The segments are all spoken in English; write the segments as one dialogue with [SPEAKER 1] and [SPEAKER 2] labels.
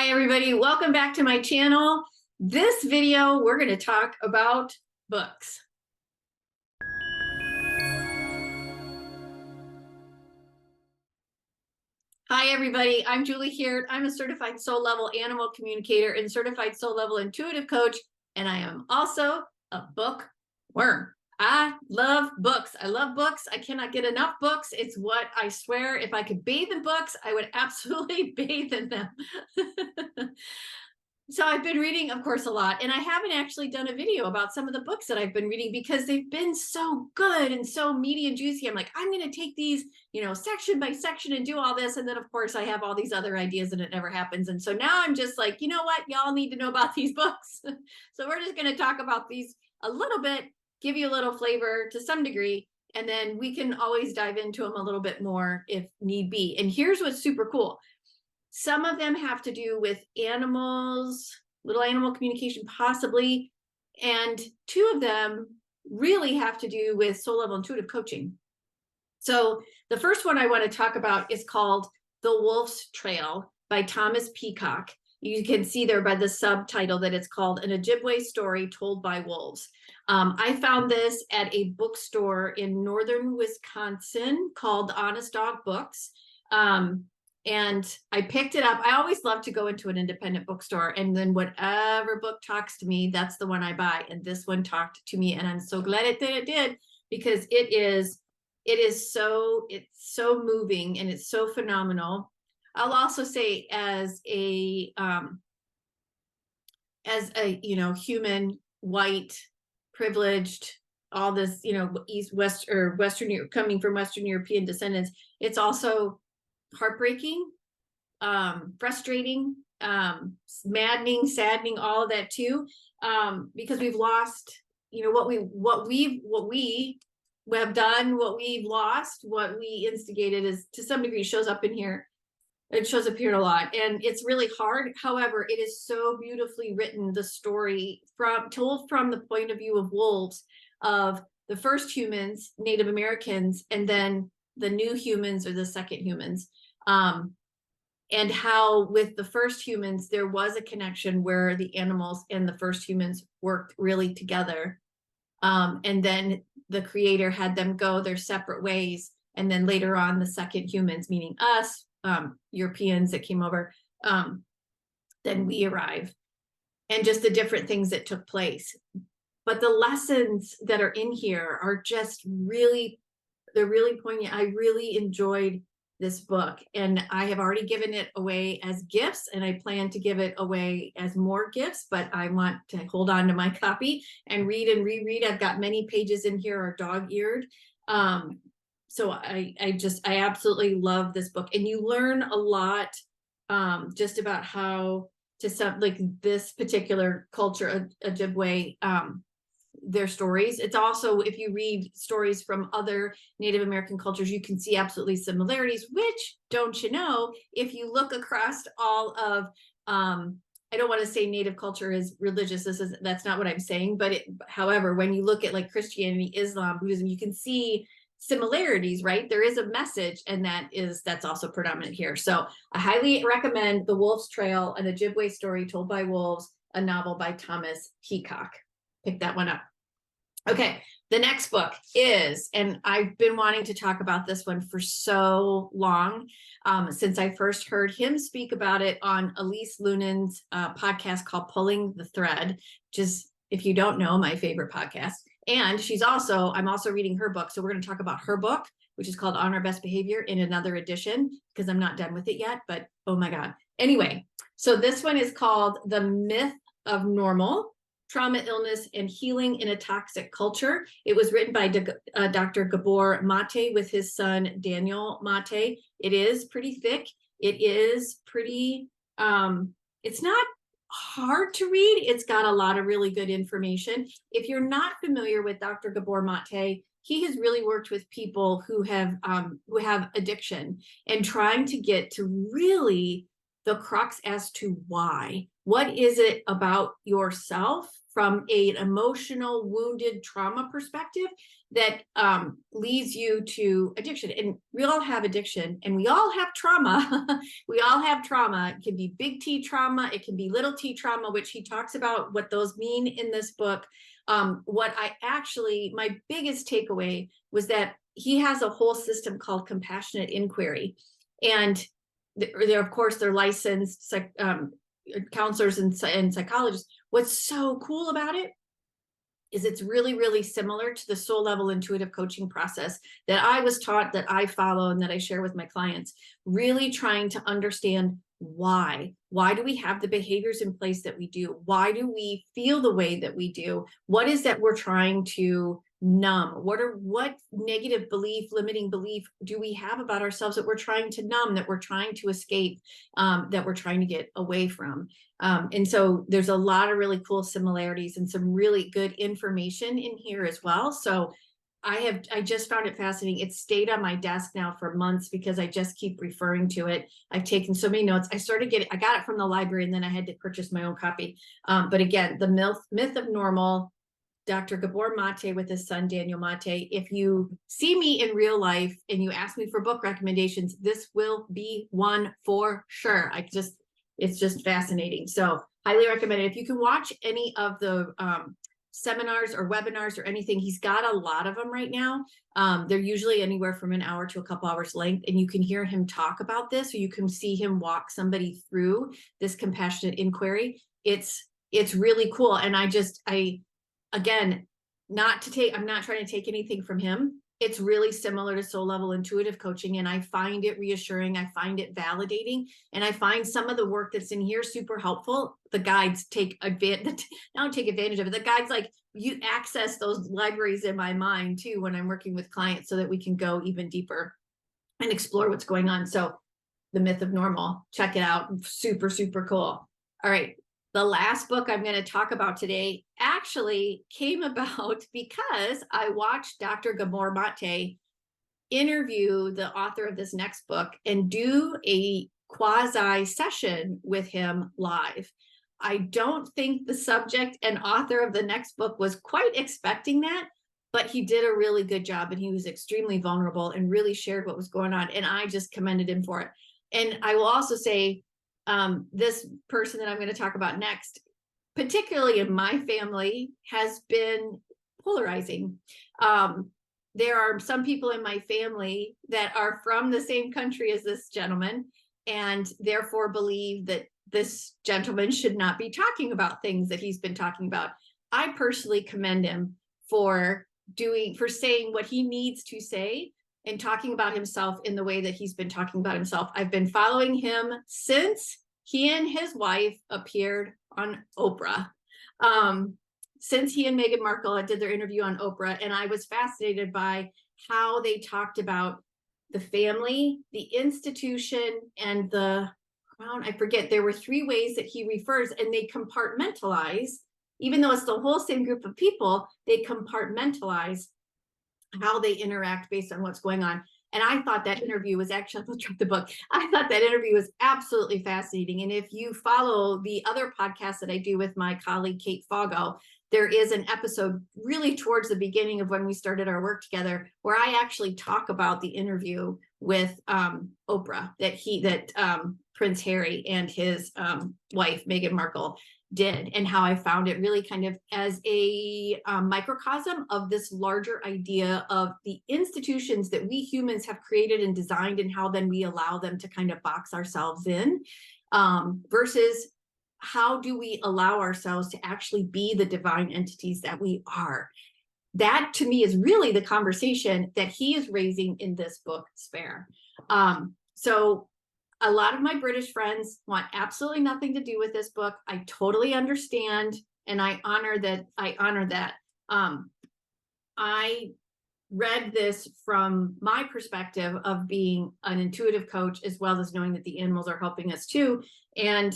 [SPEAKER 1] Hi, everybody. Welcome back to my channel. This video, we're going to talk about books. Hi, everybody. I'm Julie Hirt. I'm a certified soul level animal communicator and certified soul level intuitive coach, and I am also a bookworm. I love books. I love books. I cannot get enough books. It's what I swear, if I could bathe in books, I would absolutely bathe in them. So I've been reading, of course, a lot, and I haven't actually done a video about some of the books that I've been reading because they've been so good and so meaty and juicy. I'm like, I'm going to take these, section by section and do all this. And then, of course, I have all these other ideas and it never happens. And so now I'm just like, you know what? Y'all need to know about these books. So we're just going to talk about these a little bit, give you a little flavor to some degree, and then we can always dive into them a little bit more if need be. And here's what's super cool. Some of them have to do with animals, little animal communication possibly, and two of them really have to do with soul level intuitive coaching. So the first one I want to talk about is called The Wolf's Trail by Thomas Peacock. You can see there by the subtitle that it's called An Ojibwe Story Told by Wolves. I found this at a bookstore in northern Wisconsin called Honest Dog Books. And I picked it up. I always love to go into an independent bookstore, and then whatever book talks to me, that's the one I buy. And this one talked to me, and I'm so glad it did, because it's so moving and it's so phenomenal. I'll also say as a human, white, privileged, all this, Western, coming from Western European descendants, it's also heartbreaking, frustrating, maddening, saddening, all of that too, because we've lost, what we have done, what we've lost, what we instigated is to some degree shows up in here. It shows up here a lot, and it's really hard. However, it is so beautifully written. The story told from the point of view of wolves, of the first humans, Native Americans, and then the new humans or the second humans. And how with the first humans, there was a connection where the animals and the first humans worked really together. And then the creator had them go their separate ways. And then later on, the second humans, meaning us, Europeans that came over, then we arrive, and just the different things that took place. But the lessons that are in here are just they're really poignant. I really enjoyed this book, and I have already given it away as gifts, and I plan to give it away as more gifts, but I want to hold on to my copy and read and reread. I've got many pages in here are dog-eared. So I absolutely love this book, and you learn a lot just about how to like this particular culture, Ojibwe, their stories. It's also, if you read stories from other Native American cultures, you can see absolutely similarities, which, don't you know, if you look across all of, I don't want to say Native culture is religious. That's not what I'm saying. But however, when you look at like Christianity, Islam, Buddhism, you can see similarities, right? There is a message, and that's also predominant here. So I highly recommend The Wolf's Trail, An Ojibwe Story Told by Wolves, a novel by Thomas Peacock. Pick that one up. Okay, the next book is, and I've been wanting to talk about this one for so long, since I first heard him speak about it on Elise Lunen's podcast called Pulling the Thread, which is, if you don't know, my favorite podcast. And I'm also reading her book. So we're going to talk about her book, which is called On Our Best Behavior, in another edition, because I'm not done with it yet, but oh my God. Anyway, so this one is called The Myth of Normal: Trauma, Illness, and Healing in a Toxic Culture. It was written by Dr. Gabor Mate with his son, Daniel Mate. It is pretty thick. It is pretty, it's not hard to read. It's got a lot of really good information. If you're not familiar with Dr. Gabor Mate, he has really worked with people who have addiction, and trying to get to really the crux as to why. What is it about yourself from an emotional, wounded trauma perspective that leads you to addiction? And we all have addiction, and we all have trauma. We all have trauma. It can be big T trauma. It can be little t trauma, which he talks about what those mean in this book. My biggest takeaway was that he has a whole system called compassionate inquiry. And of course, they're licensed counselors and psychologists. What's so cool about it is it's really, really similar to the soul level intuitive coaching process that I was taught, that I follow, and that I share with my clients, really trying to understand why. Why do we have the behaviors in place that we do? Why do we feel the way that we do? What is that we're trying to numb? What negative belief, limiting belief do we have about ourselves that we're trying to numb, that we're trying to escape, that we're trying to get away from? And so there's a lot of really cool similarities and some really good information in here as well. So I just found it fascinating. It's stayed on my desk now for months because I just keep referring to it. I've taken so many notes. I got it from the library, and then I had to purchase my own copy. But again, The Myth of Normal, Dr. Gabor Mate with his son, Daniel Mate. If you see me in real life and you ask me for book recommendations, this will be one for sure. It's just fascinating. So highly recommend it. If you can watch any of the seminars or webinars or anything, he's got a lot of them right now. They're usually anywhere from an hour to a couple hours length, and you can hear him talk about this, or you can see him walk somebody through this compassionate inquiry. It's really cool. And again, I'm not trying to take anything from him. It's really similar to soul level intuitive coaching, and I find it reassuring. I find it validating, and I find some of the work that's in here super helpful. The guides take advantage. I don't take advantage of it. The guides, like, you access those libraries in my mind too when I'm working with clients, so that we can go even deeper and explore what's going on. So, The Myth of Normal, check it out. Super, super cool. All right. The last book I'm going to talk about today actually came about because I watched Dr. Gabor Mate interview the author of this next book and do a quasi session with him live. I don't think the subject and author of the next book was quite expecting that, but he did a really good job, and he was extremely vulnerable and really shared what was going on. And I just commended him for it. And I will also say, this person that I'm going to talk about next, particularly in my family, has been polarizing. There are some people in my family that are from the same country as this gentleman, and therefore believe that this gentleman should not be talking about things that he's been talking about. I personally commend him for saying what he needs to say and talking about himself in the way that he's been talking about himself. I've been following him since he and his wife appeared on Oprah. Since he and Meghan Markle did their interview on Oprah, and I was fascinated by how they talked about the family, the institution, and the crown. I forget, there were 3 ways that he refers, and they compartmentalize, even though it's the whole same group of people, they compartmentalize how they interact based on what's going on. And I thought that interview was actually, let's read the book. I thought that interview was absolutely fascinating. And if you follow the other podcast that I do with my colleague, Kate Foggo, there is an episode really towards the beginning of when we started our work together, where I actually talk about the interview with Oprah that Prince Harry and his wife, Meghan Markle, did, and how I found it really kind of as a microcosm of this larger idea of the institutions that we humans have created and designed, and how then we allow them to kind of box ourselves in, versus how do we allow ourselves to actually be the divine entities that we are. That, to me, is really the conversation that he is raising in this book, Spare. So a lot of my British friends want absolutely nothing to do with this book. I totally understand, and I honor that. I read this from my perspective of being an intuitive coach, as well as knowing that the animals are helping us too, and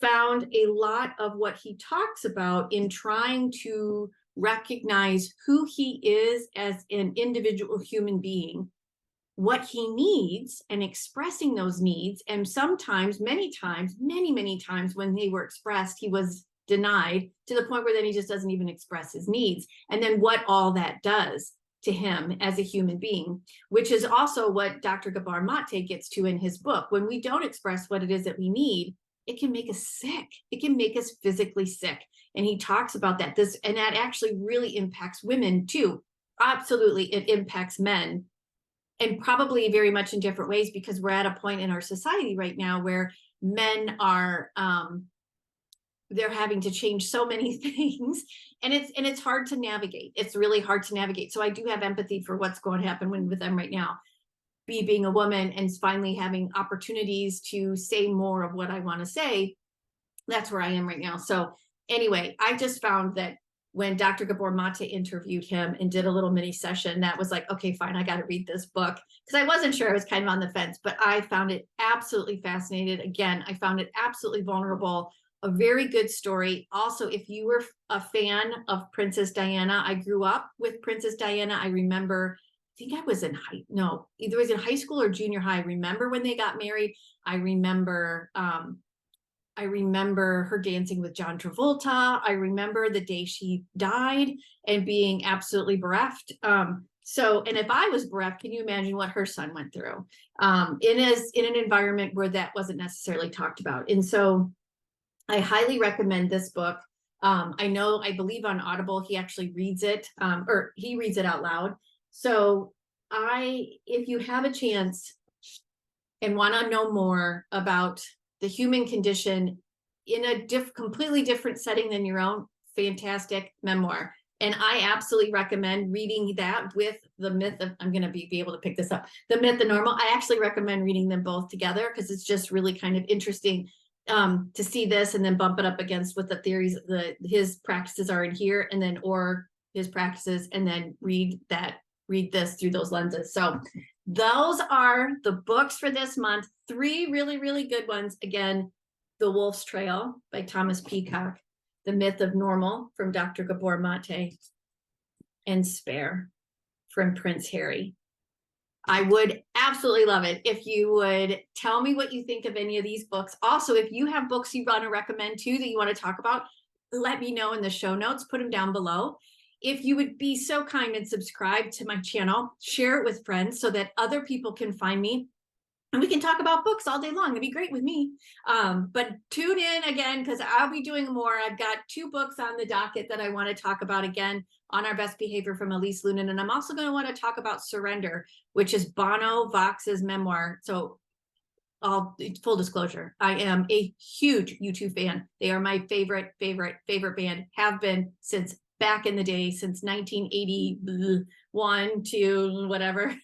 [SPEAKER 1] found a lot of what he talks about in trying to recognize who he is as an individual human being, what he needs and expressing those needs. And sometimes, many times, many times when they were expressed, he was denied, to the point where then he just doesn't even express his needs. And then what all that does to him as a human being, which is also what Dr. Gabor Mate gets to in his book. When we don't express what it is that we need, it can make us sick. It can make us physically sick. And he talks about that. And that actually really impacts women too. Absolutely, it impacts men, and probably very much in different ways, because we're at a point in our society right now where men are they're having to change so many things, and it's hard to navigate. It's really hard to navigate. So I do have empathy for what's going to happen with them right now. Being a woman and finally having opportunities to say more of what I want to say, that's where I am right now. So anyway, I just found that when Dr. Gabor Mate interviewed him and did a little mini session, that was like, okay, fine, I got to read this book, because I wasn't sure. I was kind of on the fence, but I found it absolutely fascinating. Again, I found it absolutely vulnerable. A very good story. Also, if you were a fan of Princess Diana, I grew up with Princess Diana. I remember, I think I was in either was in high school or junior high. I remember when they got married. I remember her dancing with John Travolta. I remember the day she died and being absolutely bereft. And if I was bereft, can you imagine what her son went through in an environment where that wasn't necessarily talked about? And so I highly recommend this book. I believe on Audible, he actually reads it, or he reads it out loud. So if you have a chance and want to know more about the human condition in a completely different setting than your own, fantastic memoir. And I absolutely recommend reading that with The Myth of, I'm going to be able to pick this up, The Myth of Normal. I actually recommend reading them both together, because it's just really kind of interesting to see this and then bump it up against what the theories, his practices are in here, and then, or his practices, and then read this through those lenses. So those are the books for this month. 3 really, really good ones. Again, The Wolf's Trail by Thomas Peacock, The Myth of Normal from Dr. Gabor Mate, and Spare from Prince Harry. I would absolutely love it if you would tell me what you think of any of these books. Also, if you have books you want to recommend too that you want to talk about, let me know in the show notes, put them down below. If you would be so kind and subscribe to my channel, share it with friends so that other people can find me, and we can talk about books all day long. It'd be great with me. But tune in again, because I'll be doing more. I've got 2 books on the docket that I want to talk about again on Our Best Behavior from Elise Lunan. And I'm also going to want to talk about Surrender, which is Bono Vox's memoir. So full disclosure, I am a huge U2 fan. They are my favorite band, have been since back in the day, since 1981 to whatever.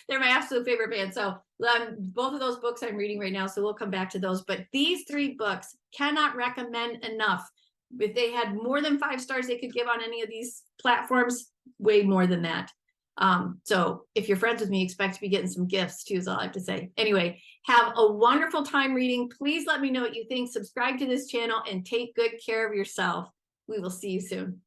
[SPEAKER 1] They're my absolute favorite band. So both of those books I'm reading right now, so we'll come back to those. But these 3 books, cannot recommend enough. If they had more than 5 stars they could give on any of these platforms, way more than that. So if you're friends with me, expect to be getting some gifts too, is all I have to say. Anyway, have a wonderful time reading. Please let me know what you think. Subscribe to this channel and take good care of yourself. We will see you soon.